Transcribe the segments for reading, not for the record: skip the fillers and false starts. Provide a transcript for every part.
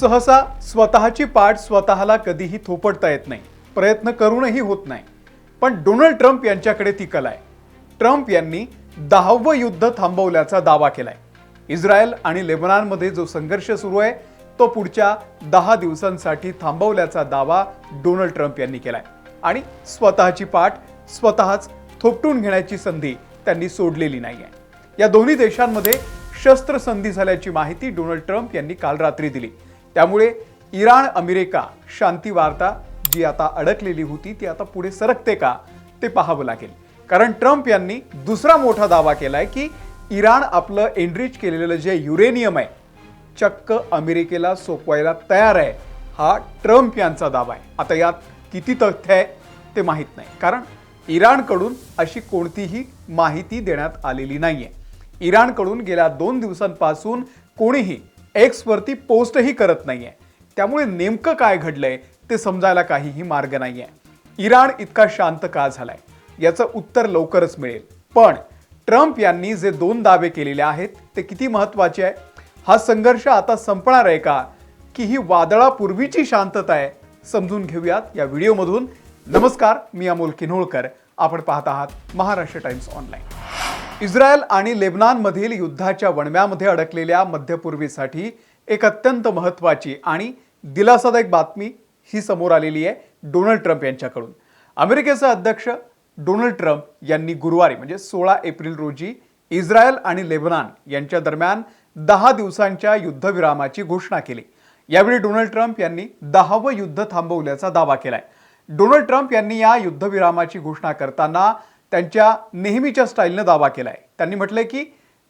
सहसा स्वतःची पाठ स्वतःला कधीही थोपटता येत नाही, प्रयत्न करूनही होत नाही. पण डोनाल्ड ट्रम्प यांच्याकडे ती कला आहे. ट्रम्प यांनी 10वं युद्ध थांबवल्याचा दावा केलाय. इस्रायल आणि लेबनॉनमध्ये जो संघर्ष सुरू आहे तो पुढच्या 10 दिवसांसाठी थांबवल्याचा दावा डोनाल्ड ट्रम्प यांनी केलाय आणि स्वतःची पाठ स्वतःच थोपटून घेण्याची संधी त्यांनी सोडलेली नाहीये. या दोन्ही देशांमध्ये शस्त्रसंधी झाल्याची माहिती डोनाल्ड ट्रम्प यांनी काल रात्री दिली. त्यामुळे इराण अमेरिका शांती वार्ता जी आता अडकलेली होती ती आता पुढे सरकते का ते पाहावं लागेल. कारण ट्रम्प यांनी दुसरा मोठा दावा केलाय की इराण आपलं एनरिच केलेलं जे युरेनियम आहे चक्क अमेरिकेला सोपवायला तयार आहे. हा ट्रम्प यांचा दावा आहे. आता यात किती तथ्य आहे ते माहित नाही, कारण इराणकडून अशी कोणतीही माहिती देण्यात आलेली नाहीये. इराणकडून गेल्या 2 दिवसांपासून कोणीही एक्स वरती पोस्टही करत नाहीये. त्यामुळे नेमकं काय घडलंय ते समजायला काहीही मार्ग नाहीये. इराण इतका शांत का झालाय याचं उत्तर लवकरच मिळेल. पण ट्रम्प यांनी जे 2 दावे केलेले आहेत ते किती महत्त्वाचे आहे? हा संघर्ष आता संपणार आहे का की ही वादळापूर्वीची शांतता आहे? समजून घेऊयात या व्हिडिओमधून. नमस्कार, मी अमोल किन्होळकर. आपण पाहत आहात महाराष्ट्र टाइम्स ऑनलाईन. इस्रायल आणि लेबनॉनमधील युद्धाच्या वणव्यामध्ये अडकलेल्या मध्यपूर्वीसाठी एक अत्यंत महत्त्वाची आणि दिलासादायक बातमी ही समोर आलेली आहे डोनाल्ड ट्रम्प यांच्याकडून. अमेरिकेचे अध्यक्ष डोनाल्ड ट्रम्प यांनी गुरुवारी म्हणजे 16 एप्रिल रोजी इस्रायल आणि लेबनॉन यांच्या दरम्यान 10 दिवसांच्या युद्धविरामाची घोषणा केली. यावेळी डोनाल्ड ट्रम्प यांनी 10वं युद्ध थांबवल्याचा दावा केलाय. डोनाल्ड ट्रम्प यांनी या युद्धविरामाची घोषणा करताना त्यांच्या नेहमीच्या स्टाईलने दावा केलाय. त्यांनी म्हटलंय की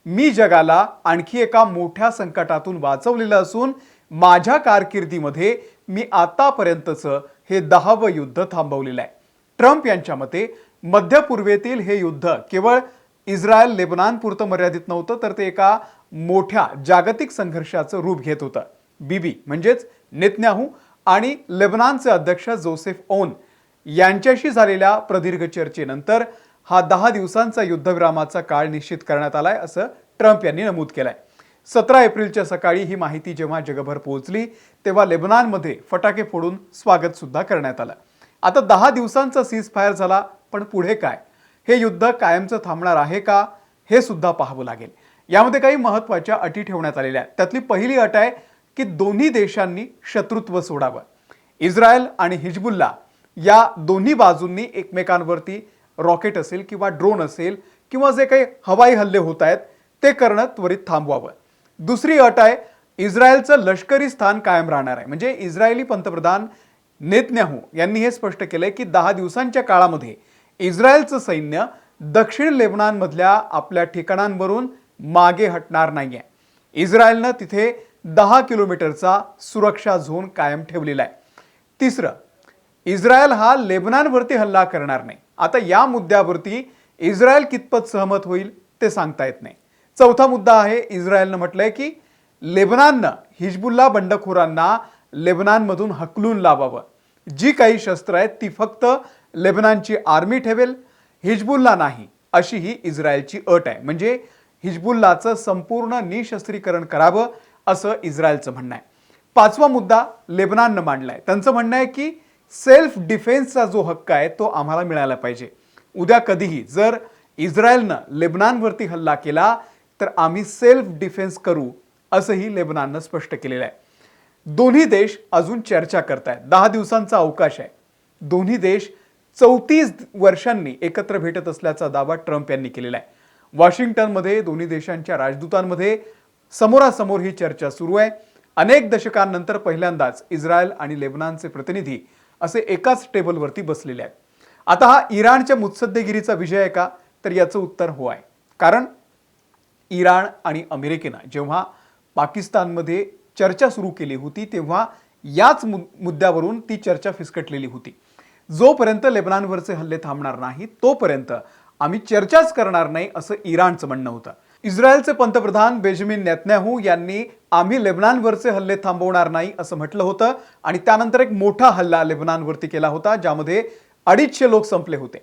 मी जगाला आणखी एका मोठ्या संकटातून वाचवलेलं असून माझ्या कारकिर्दीमध्ये मी आतापर्यंतचं हे 10वं युद्ध थांबवलेलं आहे. ट्रम्प यांच्या मते मध्यपूर्वेतील हे युद्ध केवळ इस्रायल लेबनॉन पुरतं मर्यादित नव्हतं, तर ते एका मोठ्या जागतिक संघर्षाचं रूप घेत होतं. बीबी म्हणजेच नेतन्याहू आणि लेबनॉनचे अध्यक्ष जोसेफ ओन यांच्याशी झालेल्या प्रदीर्घ चर्चेनंतर हा 10 दिवसांचा युद्धविरामाचा काळ निश्चित करण्यात आलाय असं ट्रम्प यांनी नमूद केलंय. 17 एप्रिलच्या सकाळी ही माहिती जेव्हा जगभर पोहोचली तेव्हा लेबनॉनमध्ये फटाके फोडून स्वागत सुद्धा करण्यात आलं. आता 10 दिवसांचा सीज फायर झाला, पण पुढे काय? हे युद्ध कायमचं थांबणार आहे का हे सुद्धा पाहावं लागेल. यामध्ये काही महत्त्वाच्या अटी ठेवण्यात आलेल्या आहेत. त्यातली पहिली अट आहे की दोन्ही देशांनी शत्रुत्व सोडावं. इस्रायल आणि हिजबुल्ला या दोन्ही बाजूंनी एकमेकांवरती रॉकेट असेल किंवा ड्रोन असेल किंवा जे काही हवाई हल्ले होत आहेत ते करणं त्वरित थांबवावं. दुसरी अट आहे इस्रायलचं लष्करी स्थान कायम राहणार आहे. म्हणजे इस्रायली पंतप्रधान नेतन्याहू यांनी हे स्पष्ट केलंय की 10 दिवसांच्या काळामध्ये इस्रायलचं सैन्य दक्षिण लेबनॉनमधल्या आपल्या ठिकाणांवरून मागे हटणार नाहीये. इस्रायलनं तिथे 10 किलोमीटरचा सुरक्षा झोन कायम ठेवलेला आहे. तिसरं, इस्रायल हा लेबनॉनवरती हल्ला करणार नाही. आता या मुद्द्यावरती इस्रायल कितपत सहमत होईल ते सांगता येत नाही. चौथा मुद्दा आहे, इस्रायलनं म्हटलंय की लेबनॉननं हिजबुल्ला बंडखोरांना लेबनॉनमधून हकलून लावावं. जी काही शस्त्र आहेत ती फक्त लेबनॉनची आर्मी ठेवेल, हिजबुल्ला नाही, अशी ही इस्रायलची अट आहे. म्हणजे हिजबुल्लाचं संपूर्ण निशस्त्रीकरण करावं असं इस्रायलचं म्हणणं आहे. पाचवा मुद्दा लेबनॉननं मांडलाय. त्यांचं म्हणणं आहे की सेल्फ डिफेन्सचा जो हक्क आहे तो आम्हाला मिळाला पाहिजे. उद्या कधीही जर इस्रायलनं लेबनॉनवरती हल्ला केला तर आम्ही सेल्फ डिफेन्स करू असंही लेबनॉननं स्पष्ट केलेलं आहे. दोन्ही देश अजून चर्चा करतायत. 10 दिवसांचा अवकाश आहे. दोन्ही देश 34 वर्षांनी एकत्र भेटत असल्याचा दावा ट्रम्प यांनी केलेला आहे. वॉशिंग्टनमध्ये दोन्ही देशांच्या राजदूतांमध्ये समोरासमोर ही चर्चा सुरू आहे. अनेक दशकांनंतर पहिल्यांदाच इस्रायल आणि लेबनॉनचे प्रतिनिधी असे एकाच टेबलवरती बसलेले आहेत. आता हा इराणच्या मुत्सद्देगिरीचा विजय आहे का? तर याचं उत्तर हो आहे. कारण इराण आणि अमेरिकेनं जेव्हा पाकिस्तानमध्ये चर्चा सुरू केली होती तेव्हा याच मुद्द्यावरून ती चर्चा फिसकटलेली होती. जोपर्यंत लेबनॉनवरचे हल्ले थांबणार नाही तोपर्यंत आम्ही चर्चाच करणार नाही असं इराणचं म्हणणं होतं. इस्रायलचे पंतप्रधान बेंजामिन नेतन्याहू यांनी आम्ही लेबनॉनवरचे हल्ले थांबवणार नाही असं म्हटलं होतं आणि त्यानंतर एक मोठा हल्ला लेबनॉनवरती केला होता ज्यामध्ये 250 लोक संपले होते.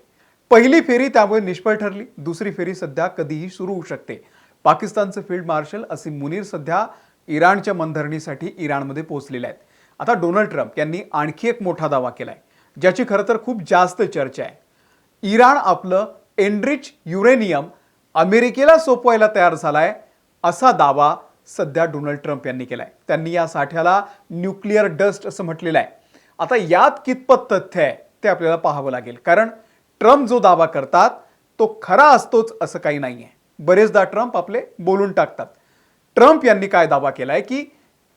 पहिली फेरी त्यामुळे निष्फळ ठरली. दुसरी फेरी सध्या कधीही सुरू होऊ शकते. पाकिस्तानचे फील्ड मार्शल असीम मुनीर सध्या इराणच्या मनधरणीसाठी इराणमध्ये पोहोचलेले आहेत. आता डोनाल्ड ट्रम्प यांनी आणखी एक मोठा दावा केलाय, ज्याची खरं तर खूप जास्त चर्चा आहे. इराण आपलं एनरिच युरेनियम अमेरिकेला सोपवायला तयार झालाय, असा दावा सध्या डोनाल्ड ट्रम्प यांनी केलाय. त्यांनी या साठ्याला न्यूक्लिअर डस्ट असं म्हटलेलं आहे. आता यात कितपत तथ्य आहे ते आपल्याला पाहावं लागेल, कारण ट्रम्प जो दावा करतात तो खरा असतोच असं काही नाहीये. बरेचदा ट्रम्प आपले बोलून टाकतात. ट्रम्प यांनी काय दावा केलाय की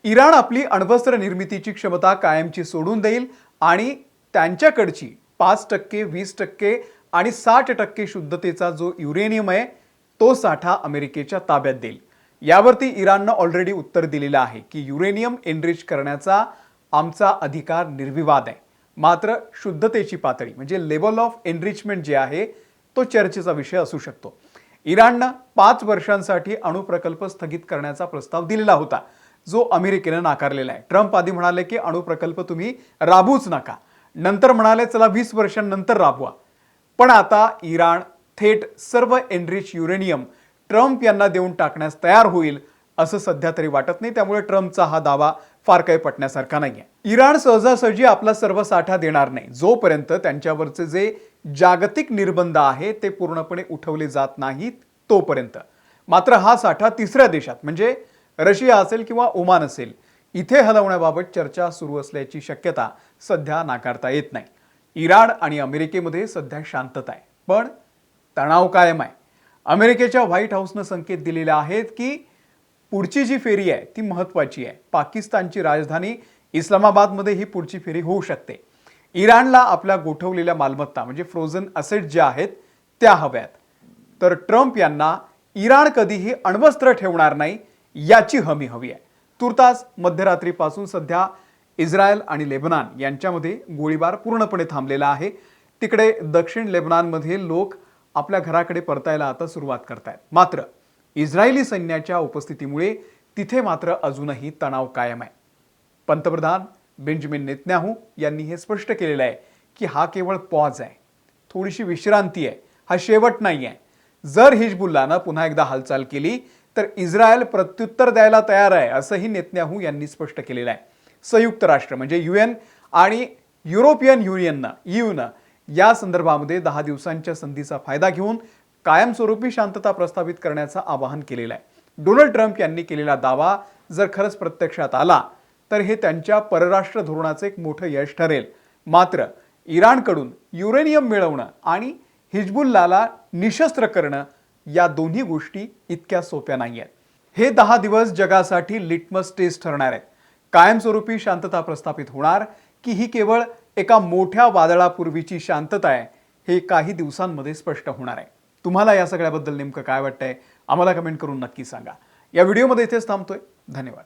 इराण आपली अण्वस्त्र निर्मितीची क्षमता कायमची सोडून देईल आणि त्यांच्याकडची 5%, 20% आणि 60% शुद्धतेचा जो युरेनियम आहे तो साठा अमेरिकेच्या ताब्यात देईल. यावरती इराणनं ऑलरेडी उत्तर दिलेलं आहे की युरेनियम एनरिच करण्याचा आमचा अधिकार निर्विवाद आहे, मात्र शुद्धतेची पातळी म्हणजे लेवल ऑफ एनरिचमेंट जे आहे तो चर्चेचा विषय असू शकतो. इराणनं 5 वर्षांसाठी अणुप्रकल्प स्थगित करण्याचा प्रस्ताव दिलेला होता, जो अमेरिकेनं नाकारलेला आहे. ट्रम्प आधी म्हणाले की अणुप्रकल्प तुम्ही राबवूच नका, नंतर म्हणाले चला 20 वर्षांनंतर राबवा. पण आता इराण थेट सर्व एनरिच युरेनियम ट्रम्प यांना देऊन टाकण्यास तयार होईल असं सध्या तरी वाटत नाही. त्यामुळे ट्रम्पचा हा दावा फार काही पटण्यासारखा नाहीये. इराण सहजासहजी आपला सर्व साठा देणार नाही, जोपर्यंत त्यांच्यावरचे जे जागतिक निर्बंध आहे ते पूर्णपणे उठवले जात नाहीत तोपर्यंत. मात्र हा साठा तिसऱ्या देशात म्हणजे रशिया असेल किंवा ओमान असेल इथे हलवण्याबाबत चर्चा सुरू असल्याची शक्यता सध्या नाकारता येत नाही. इराण आणि अमेरिकेमध्ये सध्या शांतता आहे, पण तणाव कायम आहे. अमेरिकेच्या व्हाईट हाऊसनं संकेत दिलेले आहेत की पुढची जी फेरी आहे ती महत्त्वाची आहे. पाकिस्तानची राजधानी इस्लामाबादमध्ये ही पुढची फेरी होऊ शकते. इराणला आपल्या गोठवलेल्या मालमत्ता म्हणजे फ्रोझन असेट ज्या आहेत त्या हव्यात. तर ट्रम्प यांना इराण कधीही अण्वस्त्र ठेवणार नाही याची हमी हवी आहे. तुर्तास मध्यरात्रीपासून सध्या इस्रायल आणि लेबनान यांच्यामध्ये गोळीबार पूर्णपणे थांबलेला आहे. तिकडे दक्षिण लेबनानमध्ये लोक आपल्या घराकडे परतायला आता सुरुवात करतायत. मात्र इस्रायली सैन्याच्या उपस्थितीमुळे तिथे मात्र अजूनही तणाव कायम आहे. पंतप्रधान बेंजामिन नेतन्याहू यांनी हे स्पष्ट केलेलं आहे की हा केवळ पॉज आहे, थोडीशी विश्रांती आहे, हा शेवट नाही आहे. जर हिजबुल्लानं पुन्हा एकदा हालचाल केली तर इस्रायल प्रत्युत्तर द्यायला तयार आहे असंही नेतन्याहू यांनी स्पष्ट केलेलं आहे. संयुक्त राष्ट्र म्हणजे UN आणि युरोपियन युनियननं EUनं या संदर्भामध्ये 10 दिवसांच्या संधीचा फायदा घेऊन कायमस्वरूपी शांतता प्रस्थापित करण्याचं आवाहन केलेलं आहे. डोनाल्ड ट्रम्प यांनी केलेला दावा जर खरंच प्रत्यक्षात आला तर हे त्यांच्या परराष्ट्र धोरणाचं एक मोठं यश ठरेल. मात्र इराणकडून युरेनियम मिळवणं आणि हिजबुल्लाला निशस्त्र करणं या दोन्ही गोष्टी इतक्या सोप्या नाही आहेत. हे 10 दिवस जगासाठी लिटमस टेस्ट ठरणार आहेत. कायमस्वरूपी शांतता प्रस्थापित होणार की ही केवळ एका मोठ्या वादळापूर्वीची शांतता आहे हे काही दिवसांमध्ये स्पष्ट होणार आहे. तुम्हाला या सगळ्याबद्दल नेमकं काय वाटतंय आम्हाला कमेंट करून नक्की सांगा. या व्हिडिओमध्ये इथेच थांबतोय. धन्यवाद.